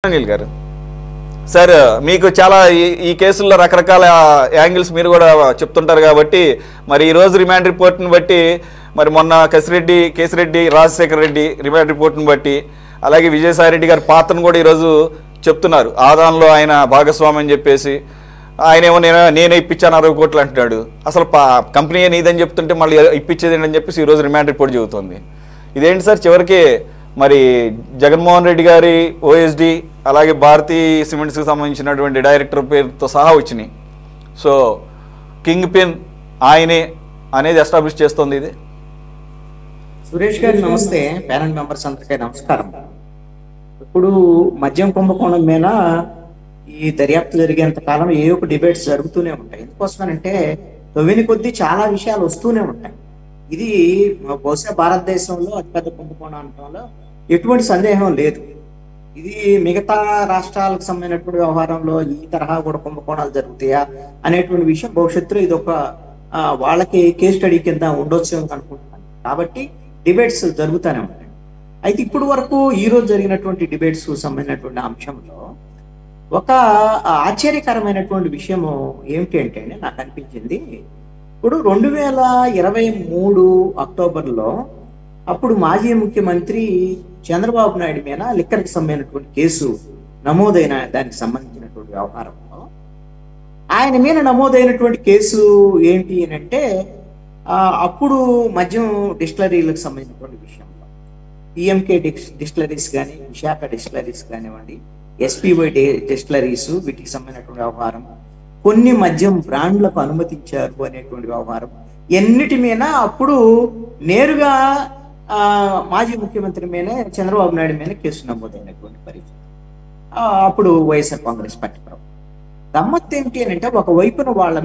అనిల్ గారు, సార్ మీకు చాలా ఈ కేసుల్లో రకరకాల యాంగిల్స్ మీరు కూడా చెప్తుంటారు కాబట్టి మరి ఈరోజు రిమాండ్ రిపోర్ట్ని బట్టి, మరి మొన్న కేసిరెడ్డి రాజశేఖర రెడ్డి రిమాండ్ రిపోర్ట్ని బట్టి, అలాగే విజయసాయిరెడ్డి గారి పాత్రను కూడా ఈరోజు చెప్తున్నారు. ఆదాన్లో ఆయన భాగస్వామి అని చెప్పేసి ఆయనేమో నేనే ఇప్పించాను 60 కోట్లు అంటున్నాడు. అసలు కంపెనీ నీదని చెప్తుంటే మళ్ళీ ఇప్పించేది అని చెప్పేసి ఈరోజు రిమాండ్ రిపోర్ట్ చెబుతుంది. ఇదేంటి సార్? చివరికి మరి జగన్మోహన్ రెడ్డి గారి ఓఎస్డి అలాగే భారతీ సిమెంట్స్కి సంబంధించినటువంటి డైరెక్టర్ పేరుతో సహా వచ్చినాయి. సో కింగ్ పిన్ ఆయనే అనేది ఎస్టాబ్లిష్ చేస్తుంది ఇది. సురేష్ గారు నమస్తే, ప్యానల్ మెంబర్స్ అందరికీ నమస్కారం. ఇప్పుడు మద్యం కుంభకోణం మీద ఈ దర్యాప్తు జరిగేంత కాలం ఏ ఒక డిబేట్స్ జరుగుతూనే ఉంటాయి. ఎందుకోసమనంటే తవ్విన కొద్దీ చాలా విషయాలు వస్తూనే ఉంటాయి. ఇది బహుశా భారతదేశంలో అతిపెద్ద కుంభకోణం అనడంలో ఎటువంటి సందేహం లేదు. ఇది మిగతా రాష్ట్రాలకు సంబంధించినటువంటి వ్యవహారంలో ఈ తరహా కూడా కుంభకోణాలు జరుగుతాయా అనేటువంటి విషయం భవిష్యత్తులో ఇది ఒక వాళ్ళకి కేస్ స్టడీ కింద ఉండొచ్చు అనుకుంటున్నాను. కాబట్టి డిబేట్స్ జరుగుతూనే ఉంటాయి. అయితే ఇప్పుడు వరకు ఈ రోజు జరిగినటువంటి డిబేట్స్ సంబంధించినటువంటి అంశంలో ఒక ఆశ్చర్యకరమైనటువంటి విషయము ఏమిటి అంటే నాకు అనిపించింది, ఇప్పుడు 2023 అక్టోబర్లో అప్పుడు మాజీ ముఖ్యమంత్రి చంద్రబాబు నాయుడు మీద లిక్కర్కి సంబంధించినటువంటి కేసు నమోదైన దానికి సంబంధించినటువంటి వ్యవహారంలో ఆయన మీద నమోదైనటువంటి కేసు ఏంటి అని అంటే అప్పుడు మద్యం డిస్టిలరీలకు సంబంధించినటువంటి విషయంలో పిఎంకే డిస్టిలరీస్ కానీ, విశాఖ డిస్టిలరీస్ కానివ్వండి, ఎస్పీవై డిస్టిలరీస్, వీటికి సంబంధించినటువంటి వ్యవహారం, కొన్ని మద్యం బ్రాండ్లకు అనుమతించారు అనేటువంటి వ్యవహారం, ఎన్నిటి మీద అప్పుడు నేరుగా మాజీ ముఖ్యమంత్రి మీద చంద్రబాబు నాయుడు మీద కేసు నమోదైనటువంటి పరిస్థితి. అప్పుడు వైఎస్ఆర్ కాంగ్రెస్ పార్టీ ప్రభుత్వం గమ్మత్తు ఏంటి అని అంటే ఒకవైపున వాళ్ళ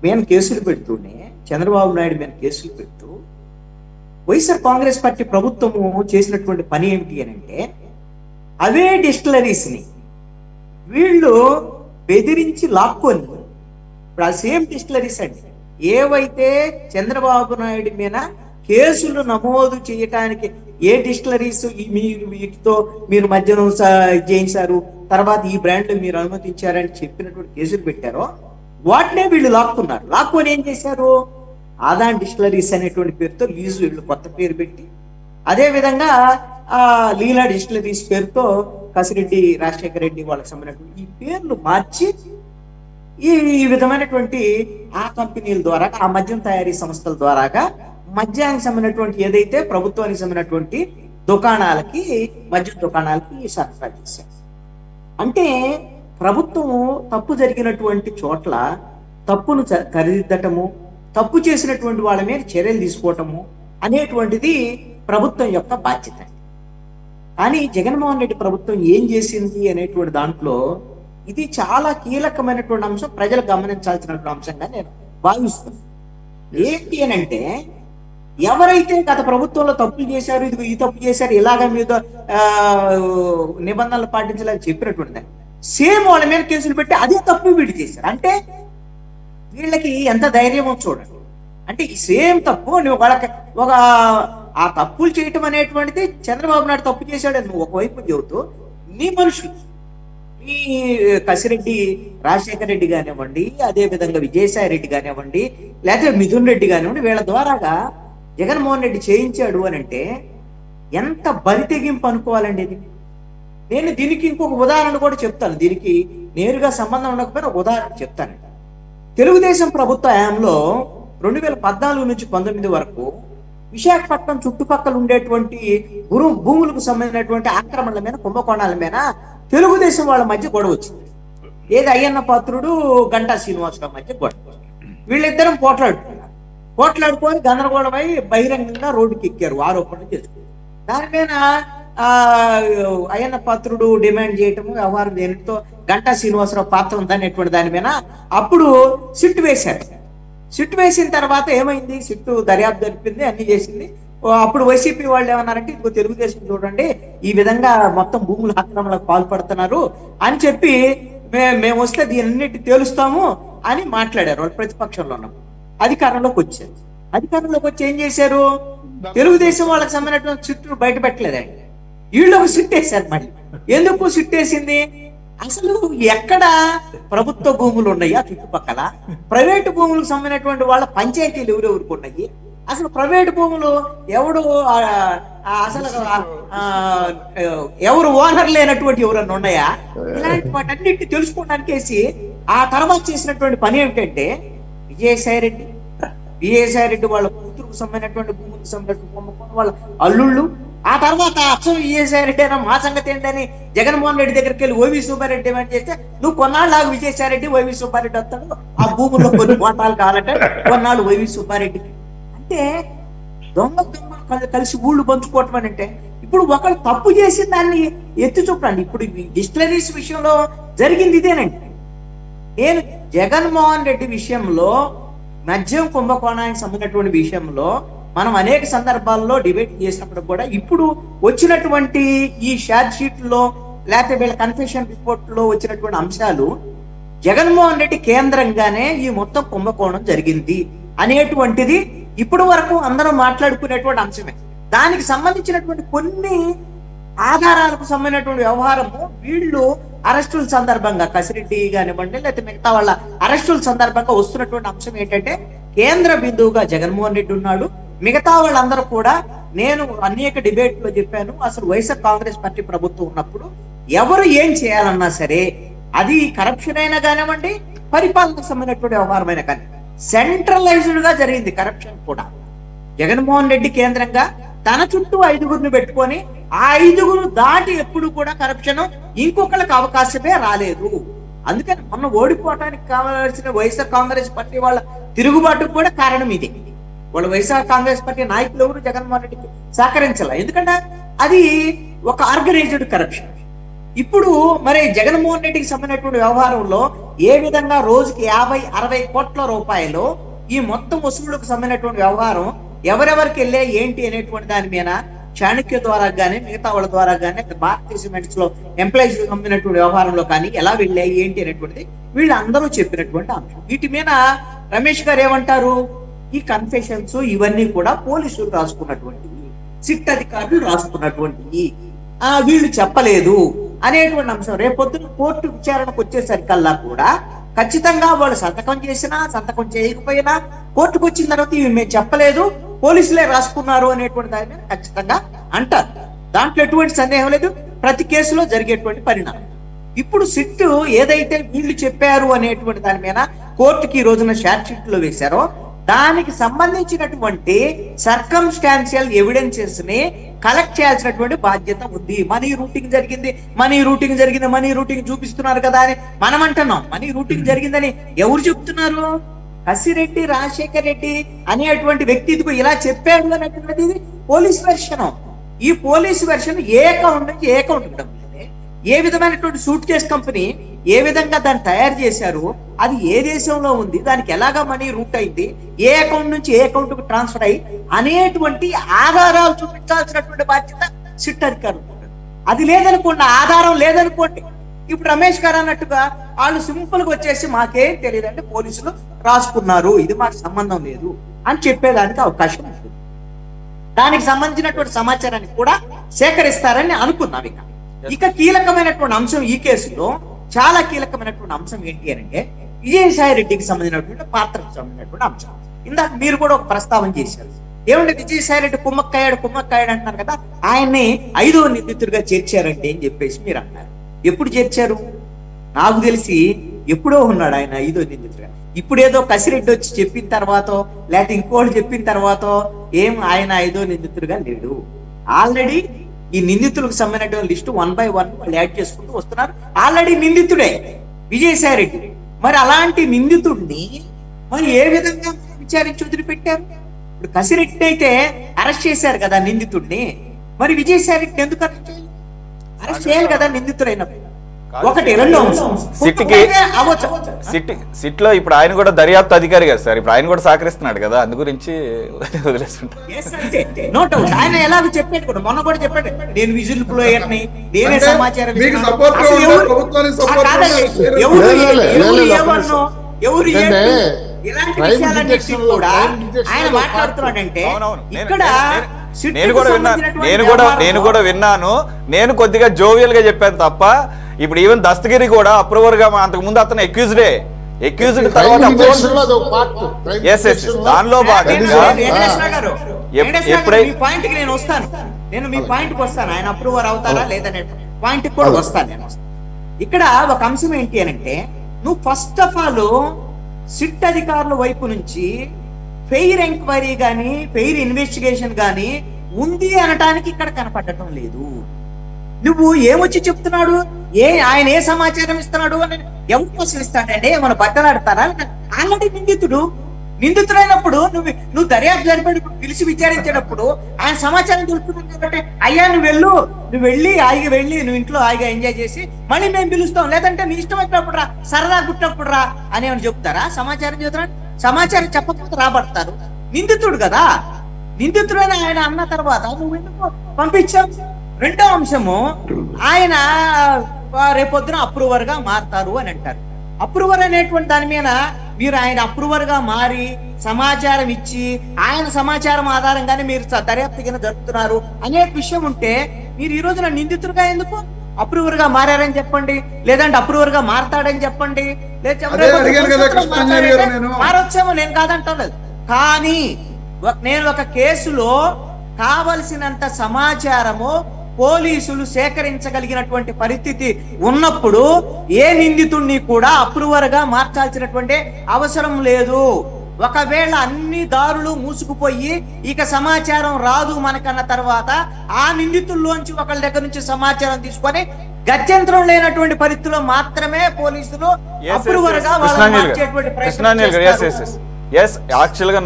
మీద కేసులు పెడుతూనే చంద్రబాబు నాయుడు మీద కేసులు పెడుతూ వైఎస్ఆర్ కాంగ్రెస్ పార్టీ ప్రభుత్వము చేసినటువంటి పని ఏమిటి అని అంటే అవే డిస్టిలరీస్ని వీళ్ళు బెదిరించి లాక్కొని ఇప్పుడు ఆ సేమ్ డిస్టిలరీస్ అండి ఏవైతే చంద్రబాబు నాయుడు మీద కేసులు నమోదు చేయటానికి ఏ డిస్టిలరీస్ మీరు వీటితో మీరు మద్యం చేయించారు, తర్వాత ఈ బ్రాండ్లు మీరు అనుమతించారని చెప్పినటువంటి కేసులు పెట్టారో వాటినే వీళ్ళు లాక్కున్నారు. లాక్కొని ఏం చేశారు, ఆదాన్ డిస్టిలరీస్ అనేటువంటి పేరుతో లీజు వీళ్ళు కొత్త పేరు పెట్టి, అదేవిధంగా లీలా డిస్టిలరీస్ పేరుతో కసిరెడ్డి రాజశేఖర రెడ్డి వాళ్ళకి సంబంధించినటువంటి ఈ పేర్లు మార్చి ఈ విధమైనటువంటి ఆ కంపెనీల ద్వారా, ఆ మద్యం తయారీ సంస్థల ద్వారాగా మద్యానికి సంబంధించినటువంటి ఏదైతే ప్రభుత్వానికి సంబంధించినటువంటి దుకాణాలకి, మద్యం దుకాణాలకి సరఫరా చేశారు. అంటే ప్రభుత్వం తప్పు జరిగినటువంటి చోట్ల తప్పును ఖరీదటము, తప్పు చేసినటువంటి వాళ్ళ మీద చర్యలు తీసుకోవటము అనేటువంటిది ప్రభుత్వం యొక్క బాధ్యత. కానీ జగన్మోహన్ రెడ్డి ప్రభుత్వం ఏం చేసింది అనేటువంటి దాంట్లో ఇది చాలా కీలకమైనటువంటి అంశం, ప్రజలు గమనించాల్సినటువంటి అంశంగా నేను భావిస్తున్నాను. ఏంటి అని అంటే ఎవరైతే గత ప్రభుత్వంలో తప్పులు చేశారు, ఇది ఈ తప్పు చేశారు, ఇలాగ మీద నిబంధనలు పాటించాలని చెప్పినటువంటి సేమ్ వాళ్ళ మీద కేసులు పెట్టి అదే తప్పు వీళ్ళు చేశారు. అంటే వీళ్ళకి ఎంత ధైర్యమో చూడండి. అంటే ఈ సేమ్ తప్పు నువ్వు వాళ్ళకి ఒక ఆ తప్పులు చేయటం అనేటువంటిది చంద్రబాబు నాయుడు తప్పు చేశాడని నువ్వు ఒకవైపు చెబుతూ నీ మనుషులు ఈ కసిరెడ్డి రాజశేఖర రెడ్డి కానివ్వండి, అదేవిధంగా విజయసాయి రెడ్డి కానివ్వండి, లేకపోతే మిథున్ రెడ్డి కానివ్వండి, వీళ్ళ ద్వారాగా జగన్మోహన్ రెడ్డి చేయించాడు అని అంటే ఎంత బరితెగింపు అనుకోవాలండి ఇది. నేను దీనికి ఇంకొక ఉదాహరణ కూడా చెప్తాను, దీనికి నేరుగా సంబంధం ఉండకపోయినా ఒక ఉదాహరణ చెప్తాను. తెలుగుదేశం ప్రభుత్వ హయాంలో 2014 నుంచి 19 వరకు విశాఖపట్నం చుట్టుపక్కల ఉండేటువంటి భూములకు సంబంధించినటువంటి ఆక్రమణల మీద, కుంభకోణాల మీద తెలుగుదేశం వాళ్ళ మధ్య గొడవ వచ్చింది. ఏది అయ్యన్న పాత్రుడు గంటా శ్రీనివాసరావు మధ్య గొడవ. వీళ్ళిద్దరం పోట్లాడుకొని గందరగోళమై బహిరంగంగా రోడ్డుకి ఎక్కారు, ఆరోపణలు చేసుకున్నారు. దాని మీద అయ్యన్న పాత్రుడు డిమాండ్ చేయటము, వ్యవహారం దేనితో గంటా శ్రీనివాసరావు పాత్ర ఉందనేటువంటి దాని మీద అప్పుడు సిట్టు వేశారు. సిట్టు వేసిన తర్వాత ఏమైంది, సిట్టు దర్యాప్తు జరిపింది, అన్ని చేసింది. అప్పుడు వైసీపీ వాళ్ళు ఏమన్నారంటే ఇదిగో తెలుగుదేశం చూడండి ఈ విధంగా మొత్తం భూముల ఆక్రమణలకు పాల్పడుతున్నారు అని చెప్పి మేము వస్తే దీనన్నిటి తేలుస్తాము అని మాట్లాడారు. వాళ్ళు ప్రతిపక్షంలో ఉన్నప్పుడు అధికారంలోకి వచ్చారు. అధికారంలోకి వచ్చి ఏం చేశారు, తెలుగుదేశం వాళ్ళకి సంబంధించినటువంటి సిట్టు బయట పెట్టలేదండి, వీళ్ళు ఒక సిట్ వేశారు. మళ్ళీ ఎందుకు సిట్టేసింది? అసలు ఎక్కడ ప్రభుత్వ భూములు ఉన్నాయా చుట్టుపక్కల, ప్రైవేటు భూములకు సంబంధించినటువంటి వాళ్ళ పంచాయతీలు ఎవరెవరికి ఉన్నాయి, అసలు ప్రైవేటు భూములు ఎవడు అసలు ఎవరు ఓనర్ లేనటువంటి ఎవరన్నా ఉన్నాయా, ఇలాంటి వాటన్నిటిని తెలుసుకోవడానికేసి ఆ తర్వాత చేసినటువంటి పని ఏమిటంటే విజయసాయి రెడ్డి వాళ్ళ కూతురుకు సంబంధించినటువంటి భూములకు సంబంధించిన వాళ్ళ అల్లుళ్ళు, ఆ తర్వాత అచ్చం విజయసాయి రెడ్డి అయినా మా సంగతి ఏంటని జగన్మోహన్ రెడ్డి దగ్గరికి వెళ్ళి వైవి సుబ్బారెడ్డి డిమాండ్ చేస్తే నువ్వు కొన్నాళ్ళు విజయసాయి రెడ్డి వైవి సుబ్బారెడ్డి వస్తాడు, ఆ భూముల్లో కొన్ని ఓటాలు కావాలంటే కొన్నాళ్ళు వైవి సుబ్బారెడ్డి. అంటే దొంగలు కలిసి ఊళ్ళు పంచుకోవటం అని అంటే ఇప్పుడు ఒకళ్ళు తప్పు చేసిన దాన్ని ఎత్తి చూపండి. ఇప్పుడు డిస్టిలరీస్ విషయంలో జరిగింది ఇదేనండి. నేను జగన్మోహన్ రెడ్డి విషయంలో మద్యం కుంభకోణానికి సంబంధించినటువంటి విషయంలో మనం అనేక సందర్భాల్లో డిబేట్ చేసినప్పుడు కూడా ఇప్పుడు వచ్చినటువంటి ఈ షార్ట్ షీట్లో లేకపోతే వీళ్ళ కన్ఫెషన్ రిపోర్ట్ లో వచ్చినటువంటి అంశాలు జగన్మోహన్ రెడ్డి కేంద్రంగానే ఈ మొత్తం కుంభకోణం జరిగింది అనేటువంటిది ఇప్పుడు వరకు అందరూ మాట్లాడుకునేటువంటి అంశమే. దానికి సంబంధించినటువంటి కొన్ని ఆధారాలకు సంబంధించినటువంటి వ్యవహారము వీళ్ళు అరెస్టుల సందర్భంగా కసిరెడ్డి కానివ్వండి లేకపోతే మిగతా వాళ్ళ అరెస్టుల సందర్భంగా వస్తున్నటువంటి అంశం ఏంటంటే కేంద్ర బిందువుగా జగన్మోహన్ రెడ్డి ఉన్నాడు. మిగతా వాళ్ళందరూ కూడా నేను అనేక డిబేట్ లో చెప్పాను, అసలు వైఎస్ఆర్ కాంగ్రెస్ పార్టీ ప్రభుత్వం ఉన్నప్పుడు ఎవరు ఏం చేయాలన్నా సరే అది కరప్షన్ అయినా కానివ్వండి పరిపాలనకు సంబంధించినటువంటి వ్యవహారమైనా కానీ సెంట్రలైజ్డ్ గా జరిగింది. కరప్షన్ కూడా జగన్మోహన్ రెడ్డి కేంద్రంగా తన చుట్టూ 5గురిని పెట్టుకొని ఆ 5గురు దాటి ఎప్పుడు కూడా కరప్షన్ ఇంకొకళ్ళకి అవకాశమే రాలేదు. అందుకని మొన్న ఓడిపోవడానికి కావాల్సిన వైఎస్ఆర్ కాంగ్రెస్ పార్టీ వాళ్ళ తిరుగుబాటుకు కూడా కారణం ఇది. వాళ్ళు వైఎస్ఆర్ కాంగ్రెస్ పార్టీ నాయకులు ఎవరు జగన్మోహన్ రెడ్డికి సహకరించాల, ఎందుకంటే అది ఒక ఆర్గనైజ్డ్ కరప్షన్. ఇప్పుడు మరి జగన్మోహన్ రెడ్డికి సంబంధించినటువంటి వ్యవహారంలో ఏ విధంగా రోజుకి 50-60 కోట్ల రూపాయలు ఈ మొత్తం వసూళ్లకు సంబంధించినటువంటి వ్యవహారం ఎవరెవరికి వెళ్ళే ఏంటి అనేటువంటి దాని మీద చాణక్య ద్వారా కానీ మిగతా వాళ్ళ ద్వారా కానీ భారతీయ సిమెంట్స్ లో ఎంప్లాయీస్ సంబంధించినటువంటి వ్యవహారంలో కానీ ఎలా వెళ్ళాయి ఏంటి అనేటువంటిది వీళ్ళందరూ చెప్పినటువంటి అంశం. వీటి మీద రమేష్ గారు ఏమంటారు, ఈ కన్ఫెషన్స్ ఇవన్నీ కూడా పోలీసులు రాసుకున్నటువంటివి, సిట్ అధికారులు రాసుకున్నటువంటివి, వీళ్ళు చెప్పలేదు అనేటువంటి అంశం. రేపొద్దున కోర్టు విచారణకు వచ్చేసరికల్లా కూడా ఖచ్చితంగా వాళ్ళు సంతకం చేసినా సంతకం చేయకపోయినా కోర్టుకు వచ్చిన తర్వాత ఇవి మేము చెప్పలేదు పోలీసులే రాసుకున్నారు అనేటువంటి దాని మీద ఖచ్చితంగా అంటారు. దాంట్లో ఎటువంటి సందేహం లేదు, ప్రతి కేసులో జరిగేటువంటి పరిణామం. ఇప్పుడు సిట్ ఏదైతే వీళ్ళు చెప్పారు అనేటువంటి దాని మీద కోర్టుకి ఈ రోజున షార్ట్ షీట్ లో వేశారో దానికి సంబంధించినటువంటి సర్కమ్స్టాన్షియల్ ఎవిడెన్సెస్ ని కలెక్ట్ చేయాల్సినటువంటి బాధ్యత ఉంది. మనీ రూటింగ్ చూపిస్తున్నారు కదా అని మనం అంటున్నాం. మనీ రూటింగ్ జరిగిందని ఎవరు చెప్తున్నారు? కసిరెడ్డి రాజశేఖర్ రెడ్డి అనేటువంటి వ్యక్తి ఇదిగో ఇలా చెప్పాడు అనేటువంటిది పోలీస్ వెర్షన్. ఈ పోలీస్ వెర్షన్ ఏ అకౌంట్ నుంచి ఏ అకౌంట్ ఉండడం, ఏ విధమైనటువంటి సూట్ కేస్ కంపెనీ ఏ విధంగా దాన్ని తయారు చేశారు, అది ఏ దేశంలో ఉంది, దానికి ఎలాగా మనీ రూట్ అయింది, ఏ అకౌంట్ నుంచి ఏ అకౌంట్ కు ట్రాన్స్ఫర్ అయ్యి అనేటువంటి ఆధారాలు చూపించాల్సినటువంటి బాధ్యత సిట్ అధికారులు. అది లేదనుకోండి, ఆధారం లేదనుకోండి, ఇప్పుడు రమేష్ గారు అన్నట్టుగా వాళ్ళు సింపుల్ గా వచ్చేసి మాకేం తెలియదంటే పోలీసులు రాసుకున్నారు, ఇది మాకు సంబంధం లేదు అని చెప్పేదానికి అవకాశం ఉంటుంది. దానికి సంబంధించినటువంటి సమాచారాన్ని కూడా సేకరిస్తారని అనుకున్నాం. ఇక కీలకమైనటువంటి అంశం ఈ కేసులో చాలా కీలకమైనటువంటి అంశం ఏంటి అంటే విజయసాయి రెడ్డికి సంబంధించినటువంటి పాత్రకు సంబంధించినటువంటి అంశం. ఇందాక మీరు కూడా ఒక ప్రస్తావన చేశారు, ఏమంటే విజయసాయి రెడ్డి కుమ్మక్కాయాడు అంటున్నారు కదా, ఆయన్ని 5వ నిందితుడిగా చేర్చారంటే అని చెప్పేసి మీరు అన్నారు. ఎప్పుడు చేర్చారు? నాకు తెలిసి ఎప్పుడో ఉన్నాడు ఆయన 5వ నిందితుడిగా. ఇప్పుడేదో కసిరెడ్డి వచ్చి చెప్పిన తర్వాత లేకపోతే ఇంకోటి చెప్పిన తర్వాత ఏం ఆయన 5వ నిందితుడిగా లేడు. ఆల్రెడీ ఈ నిందితులకు సంబంధించిన లిస్టు 1 by 1 వాళ్ళు యాడ్ చేసుకుంటూ వస్తున్నారు. ఆల్రెడీ నిందితుడే విజయసాయి రెడ్డి. మరి అలాంటి నిందితుడిని మరి ఏ విధంగా విచారించి వదిలిపెట్టారు? ఇప్పుడు కసిరెడ్డి అయితే అరెస్ట్ చేశారు కదా నిందితుడిని, మరి విజయసాయి రెడ్డిని ఎందుకు అరెస్ట్ చేయాలి కదా నిందితుడైనప్పుడు? ఒకటి. రెండో సిట్ లో ఇప్పుడు ఆయన కూడా దర్యాప్తు అధికారి కదా సార్, ఇప్పుడు ఆయన కూడా సహకరిస్తున్నాడు కదా, అందు గురించి వదిలేస్తుంటారు. ఆయన ఎలాగో చెప్పాడు కూడా, మొన్న కూడా చెప్పాడు, నేను విజిల్ బ్లోయర్ని, నేనే సమాచారం ఎవరు ఇలాంటి విషయాలన్నింటినీ కూడా ఆయన మాట్లాడుతున్నాడంటే ఇక్కడ నేను కూడా విన్నాను. నేను కొద్దిగా జోవియల్ గా చెప్పాను తప్ప ఇప్పుడు ఈవెన్ దస్తగిరి కూడా అప్రూవర్ గా అంతకు ముందు అతను ఎక్యూజ్డ్ తర్వాత దానిలో భాగంగా నేను మీ పాయింట్ కి వస్తాను. ఆయన అప్రూవర్ అవుతారా లేదనే పాయింట్ కూడా వస్తాను. నేను ఇక్కడ ఒక అంశం ఏంటి అని అంటే, నువ్వు ఫస్ట్ ఆఫ్ ఆల్ సిట్ అధికారుల వైపు నుంచి ఫెయిర్ ఎంక్వైరీ గానీ ఫెయిర్ ఇన్వెస్టిగేషన్ గానీ ఉంది అనటానికి ఇక్కడ కనపడటం లేదు. నువ్వు ఏమొచ్చి చెప్తున్నాడు, ఆయన ఏ సమాచారం ఇస్తున్నాడు అని ఎవరి కోసం ఇస్తాడంటే ఏమైనా బట్టలాడతారా? ఆల్రెడీ నిందితుడైనప్పుడు నువ్వు దర్యాప్తు జరిపేటప్పుడు పిలిచి విచారించేటప్పుడు ఆయన సమాచారం తెలుసుకున్నావు కాబట్టి అయ్యా నువ్వు వెళ్ళి నువ్వు ఇంట్లో హాయిగా ఎంజాయ్ చేసి మళ్ళీ మేము పిలుస్తాం, లేదంటే నీ ఇష్టం వచ్చినప్పుడు రా, సరదా గుట్టినప్పుడు రా అని ఏమైనా చెప్తారా? సమాచారం చెబుతున్నాడు, సమాచారం చెప్పకపోతే రాబడతారు. నిందితుడు కదా, నిందితుడైన ఆయన అన్న తర్వాత నువ్వు ఎందుకు పంపించావు? రెండో అంశము, ఆయన రేపొద్దున అప్రూవర్ గా మారుతారు అని అంటారు. అప్రూవర్ అనేటువంటి దాని మీద మీరు ఆయన అప్రూవర్ గా మారి సమాచారం ఇచ్చి ఆయన సమాచారం ఆధారంగానే మీరు దర్యాప్తు కింద జరుపుతున్నారు అనే విషయం ఉంటే మీరు ఈ రోజున నిందితుడుగా ఎందుకు అప్రూవర్ గా మారని చెప్పండి, లేదంటే అప్రూవర్ గా మారతాడని చెప్పండి. మారొచ్చేమో, నేను కాదంటలేదు. కానీ నేను ఒక కేసులో కావలసినంత సమాచారము పోలీసులు సేకరించగలిగినటువంటి పరిస్థితి ఉన్నప్పుడు ఏ నిందితుడిని కూడా అప్రూవర్ గా మార్చాల్సినటువంటి అవసరం లేదు. ఒకవేళ అన్ని దారులు మూసుకుపోయి ఇక సమాచారం రాదు మనకన్న తర్వాత ఆ నిందితుల్లోంచి ఒకళ్ళ దగ్గర నుంచి సమాచారం తీసుకొని గత్యంతరం లేనటువంటి పరిస్థితిలో మాత్రమే పోలీసులు అప్రూవర్ గా మార్చేటువంటి ప్రయత్నం చేస్తారు. యాక్చువల్ గా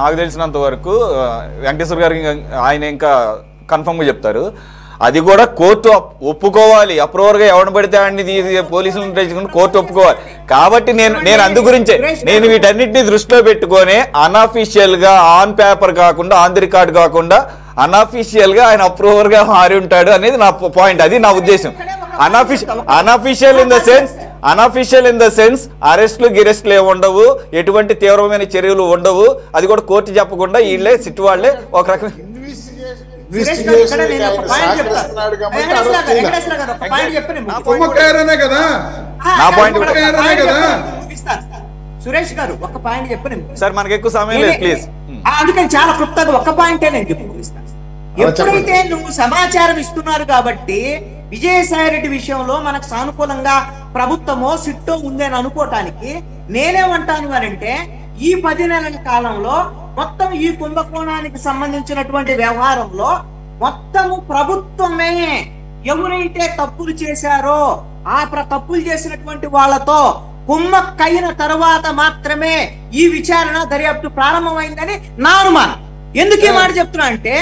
నాకు తెలిసినంత వరకు వెంకటేశ్వర గారికి ఆయన ఇంకా కన్ఫర్మ్ గా చెప్తారు, అది కూడా కోర్టు ఒప్పుకోవాలి. అప్రూవర్ గా ఎవరిని పడితే అన్ని పోలీసులను తెచ్చుకుని కోర్టు ఒప్పుకోవాలి. కాబట్టి నేను అందు గురించే నేను వీటన్నిటిని దృష్టిలో పెట్టుకొని అన్అఫీషియల్ గా ఆన్ పేపర్ కాకుండా ఆన్ ది రికార్డ్ కాకుండా అన్అఫీషియల్ గా ఆయన అప్రూవర్ గా మారి ఉంటాడు అనేది నా పాయింట్. అది నా ఉద్దేశం. అన్అఫీషియల్ ఇన్ ద సెన్స్ అరెస్టులు గిరెస్టులు ఏమి ఉండవు, ఎటువంటి తీవ్రమైన చర్యలు ఉండవు. అది కూడా కోర్టు చెప్పకుండా వీళ్ళే సిట్ వాళ్ళే ఒక రకమైన సురేష్ గారు ఒక పాయింట్ చెప్పండి సార్, మనకి ఎక్కువ సమయం లేదు ప్లీజ్. అందుకని చాలా క్లుప్తంగా ఒక పాయింటే నేను చెప్పి ముగిస్తాను. ఎప్పుడైతే నువ్వు సమాచారం ఇస్తున్నారు కాబట్టి విజయసాయి రెడ్డి విషయంలో మనకు సానుకూలంగా ప్రభుత్వమో సిట్టో ఉంది అని అనుకోవటానికి నేనేమంటాను అనంటే, ఈ 10 నెలల కాలంలో మొత్తం ఈ కుంభకోణానికి సంబంధించినటువంటి వ్యవహారంలో మొత్తము ప్రభుత్వమే ఎవరైతే తప్పులు చేశారో ఆ తప్పులు చేసినటువంటి వాళ్ళతో కుమ్మక్కైన తర్వాత మాత్రమే ఈ విచారణ దర్యాప్తు ప్రారంభమైందని నా అనుమానం. ఎందుకు ఈ మాట చెప్తున్నా అంటే,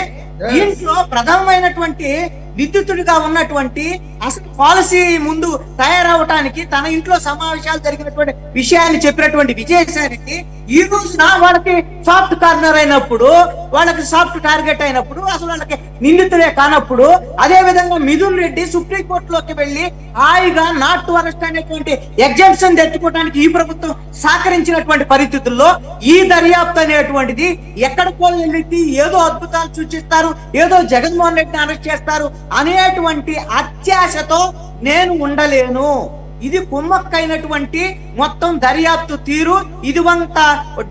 దీంట్లో ప్రధానమైనటువంటి నిందితుడిగా ఉన్నటువంటి అసలు పాలసీ ముందు తయారవటానికి తన ఇంట్లో సమావేశాలు జరిగినటువంటి విషయాన్ని చెప్పినటువంటి విజయసాయి రెడ్డి ఈ రోజున వాళ్ళకి సాఫ్ట్ కార్నర్ అయినప్పుడు, వాళ్ళకి సాఫ్ట్ టార్గెట్ అయినప్పుడు, అసలు వాళ్ళకి నిందితుడే కానప్పుడు, అదే విధంగా మిథున్ రెడ్డి సుప్రీంకోర్టులోకి వెళ్లి హాయిగా నాట్ టు అరెస్ట్ అనేటువంటి ఎగ్జామ్షన్ తెచ్చుకోవడానికి ఈ ప్రభుత్వం సహకరించినటువంటి పరిస్థితుల్లో ఈ దర్యాప్తు అనేటువంటిది ఎక్కడికో వెళ్ళి ఏదో అద్భుతాలు సూచిస్తారు, ఏదో జగన్మోహన్ రెడ్డిని అరెస్ట్ చేస్తారు అనేటువంటి అత్యాశతో నేను ఉండలేను. ఇది కుమ్మక్కైనటువంటి మొత్తం దర్యాప్తు తీరు, ఇది వంత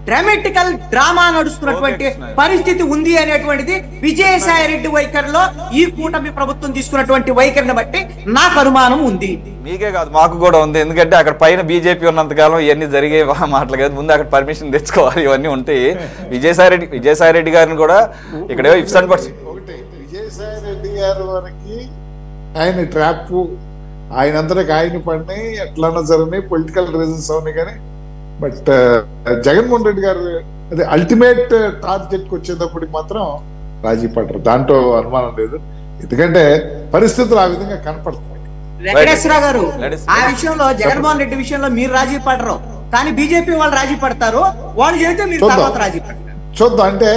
డ్రామాటికల్ డ్రామా నడుస్తున్నటువంటి పరిస్థితి ఉంది అనేటువంటిది విజయసాయి రెడ్డి వైఖరిలో ఈ కూటమి ప్రభుత్వం తీసుకున్నటువంటి వైఖరిని బట్టి నాకు అనుమానం ఉంది. మీకే కాదు మాకు కూడా ఉంది. ఎందుకంటే అక్కడ పైన బీజేపీ ఉన్నంతకాలం ఇవన్నీ జరిగే మాటలు కాదు, ముందు అక్కడ పర్మిషన్ తెచ్చుకోవాలి, ఇవన్నీ ఉంటాయి. విజయసాయి రెడ్డి గారిని కూడా ఇక్కడ ifs and buts Vijayasai Reddy గారి వరకు ఆయన ట్రాప్ ఆయన అందరికి ఆయన పడినాయి, ఎట్లన్నా జరిగినాయి, పొలిటికల్ రీజన్స్ అవునాయి. కానీ బట్ జగన్మోహన్ రెడ్డి గారు అదే అల్టిమేట్ టార్గెట్కి వచ్చేటప్పటికి మాత్రం రాజీ పడరు, దాంట్లో అనుమానం లేదు. ఎందుకంటే పరిస్థితులు ఆ విధంగా కనపడుతున్నాయి. వెంకటేశ్వర గారు ఆ విషయంలో జగన్మోహన్ రెడ్డి విషయంలో మీరు రాజీ పడరు, కానీ బీజేపీ వాళ్ళు రాజీ పడతారు. వాళ్ళు చెబితే మీరు తర్వాత రాజీ పడతారు. చూద్దాం. అంటే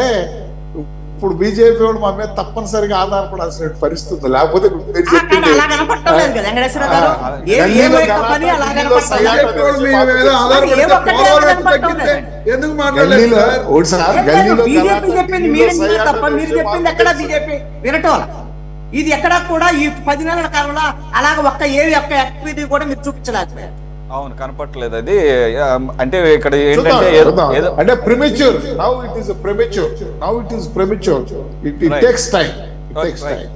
ఇప్పుడు బీజేపీ వాడు మా మీద తప్పనిసరిగా ఆధారపడాల్సిన పరిస్థితి, లేకపోతే మీరు చెప్పింది అలా కనపడటం లేదు కదా వెంకటేశ్వర గారు. ఎందుకు మాట్లాడలేదు సార్? బీజేపీ చెప్పింది మీరు తప్ప, మీరు చెప్పింది ఎక్కడ బీజేపీ వినటం. ఇది ఎక్కడ కూడా ఈ 10 నెలల కాలంలో అలాగ ఒక్క యాక్టివిటీ కూడా మీరు చూపించలేకపోయారు. అవును, కనపట్లేదు అది. అంటే ఇక్కడ ఏంటంటే అంటే premature, now it is premature, now it is premature, it takes time.